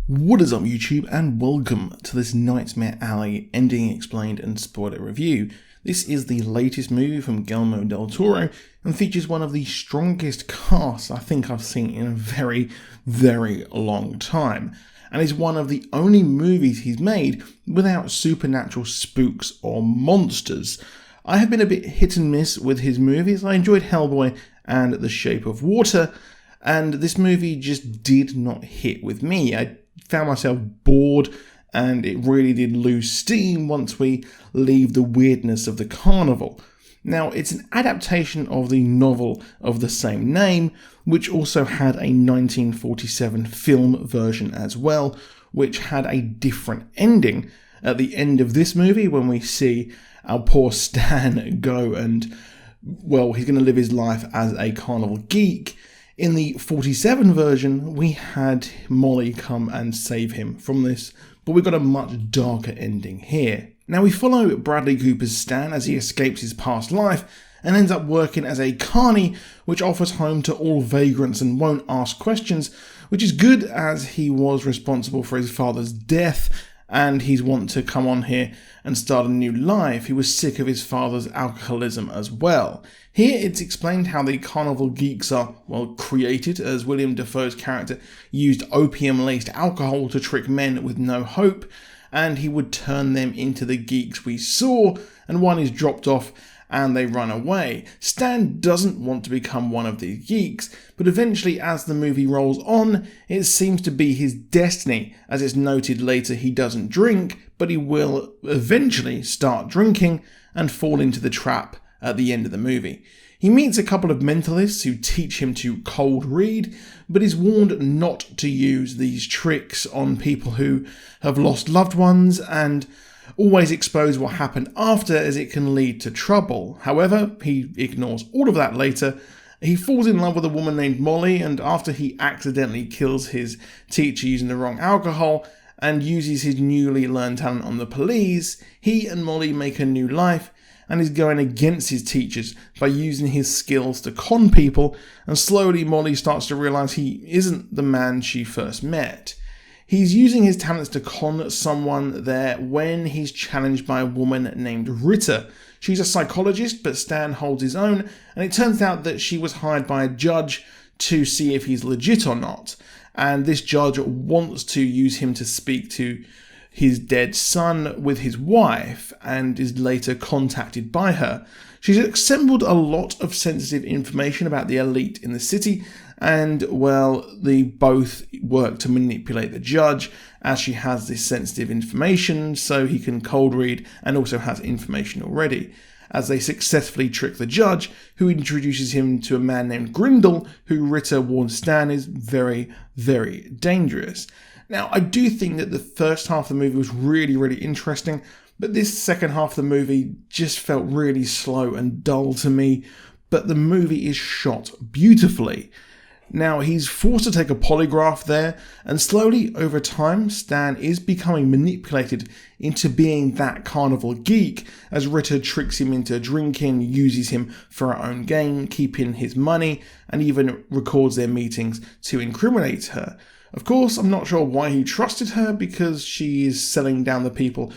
What is up YouTube, and welcome to this Nightmare Alley Ending Explained and Spoiler review. This is the latest movie from Guillermo del Toro and features one of the strongest casts I think I've seen in a very, very long time, and is one of the only movies he's made without supernatural spooks or monsters. I have been a bit hit and miss with his movies. I enjoyed Hellboy and The Shape of Water, and this movie just did not hit with me. I found myself bored, and it really did lose steam once we leave the weirdness of the carnival. Now, it's an adaptation of the novel of the same name, which also had a 1947 film version as well, which had a different ending. At the end of this movie, when we see our poor Stan go and, well, he's going to live his life as a carnival geek. In the 47 version, we had Molly come and save him from this, but we got a much darker ending here. Now we follow Bradley Cooper's Stan as he escapes his past life and ends up working as a carny, which offers home to all vagrants and won't ask questions, which is good as he was responsible for his father's death and he's want to come on here and start a new life. He was sick of his father's alcoholism as well. Here it's explained how the carnival geeks are, well, created, as William Dafoe's character used opium-laced alcohol to trick men with no hope, and he would turn them into the geeks we saw, and one is dropped off and they run away. Stan doesn't want to become one of these geeks, but eventually as the movie rolls on, it seems to be his destiny. As it's noted later, he doesn't drink, but he will eventually start drinking and fall into the trap at the end of the movie. He meets a couple of mentalists who teach him to cold read, but is warned not to use these tricks on people who have lost loved ones, and always expose what happened after, as it can lead to trouble. However, he ignores all of that later. He falls in love with a woman named Molly, and after he accidentally kills his teacher using the wrong alcohol and uses his newly learned talent on the police, he and Molly make a new life and is going against his teachers by using his skills to con people, and slowly Molly starts to realise he isn't the man she first met. He's using his talents to con someone there when he's challenged by a woman named Rita. She's a psychologist, but Stan holds his own, and it turns out that she was hired by a judge to see if he's legit or not. And this judge wants to use him to speak to his dead son with his wife, and is later contacted by her. She's assembled a lot of sensitive information about the elite in the city, and, well, they both work to manipulate the judge, as she has this sensitive information so he can cold read and also has information already, as they successfully trick the judge, who introduces him to a man named Grindel, who Ritter warns Stan is very, very dangerous. Now, I do think that the first half of the movie was really, really interesting, but this second half of the movie just felt really slow and dull to me, but the movie is shot beautifully. Now, he's forced to take a polygraph there, and slowly over time, Stan is becoming manipulated into being that carnival geek, as Ritter tricks him into drinking, uses him for her own gain, keeping his money, and even records their meetings to incriminate her. Of course, I'm not sure why he trusted her, because she is selling down the people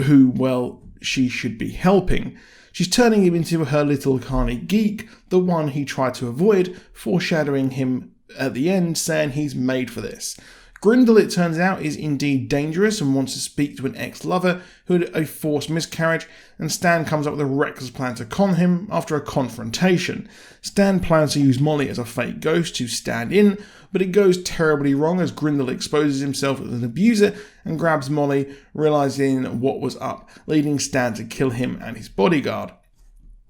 who, well, she should be helping. She's turning him into her little carny geek, the one he tried to avoid, foreshadowing him at the end, saying he's made for this. Grindel, it turns out, is indeed dangerous and wants to speak to an ex-lover who had a forced miscarriage, and Stan comes up with a reckless plan to con him after a confrontation. Stan plans to use Molly as a fake ghost to stand in, but it goes terribly wrong as Grindel exposes himself as an abuser and grabs Molly, realising what was up, leading Stan to kill him and his bodyguard.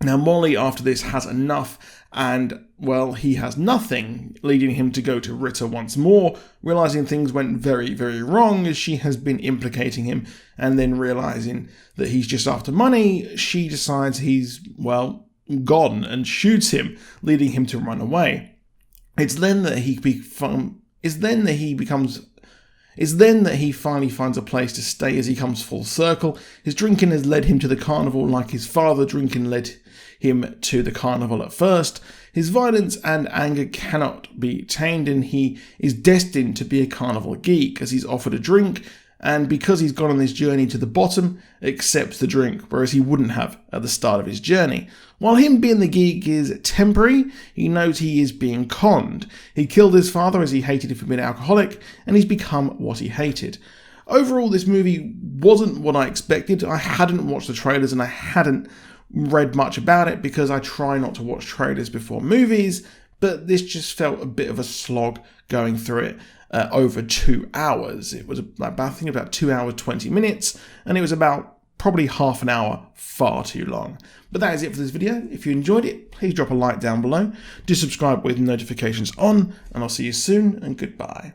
Now, Molly, after this, has enough, and, well, he has nothing, leading him to go to Ritter once more, realising things went very, very wrong as she has been implicating him, and then realising that he's just after money, she decides he's, well, gone and shoots him, leading him to run away. It's then that he becomes It's then that he finally finds a place to stay as he comes full circle. His drinking has led him to the carnival like his father drinking led him to the carnival at first. His violence and anger cannot be tamed, and he is destined to be a carnival geek as he's offered a drink, and because he's gone on this journey to the bottom, accepts the drink, whereas he wouldn't have at the start of his journey. While him being the geek is temporary, he knows he is being conned. He killed his father as he hated him for being alcoholic, and he's become what he hated. Overall, this movie wasn't what I expected. I hadn't watched the trailers and I hadn't read much about it because I try not to watch trailers before movies, but this just felt a bit of a slog going through it over 2 hours. It was about 2 hours 20 minutes, and it was about probably half an hour far too long. But that is it for this video. If you enjoyed it, please drop a like down below. Do subscribe with notifications on, and I'll see you soon, and goodbye.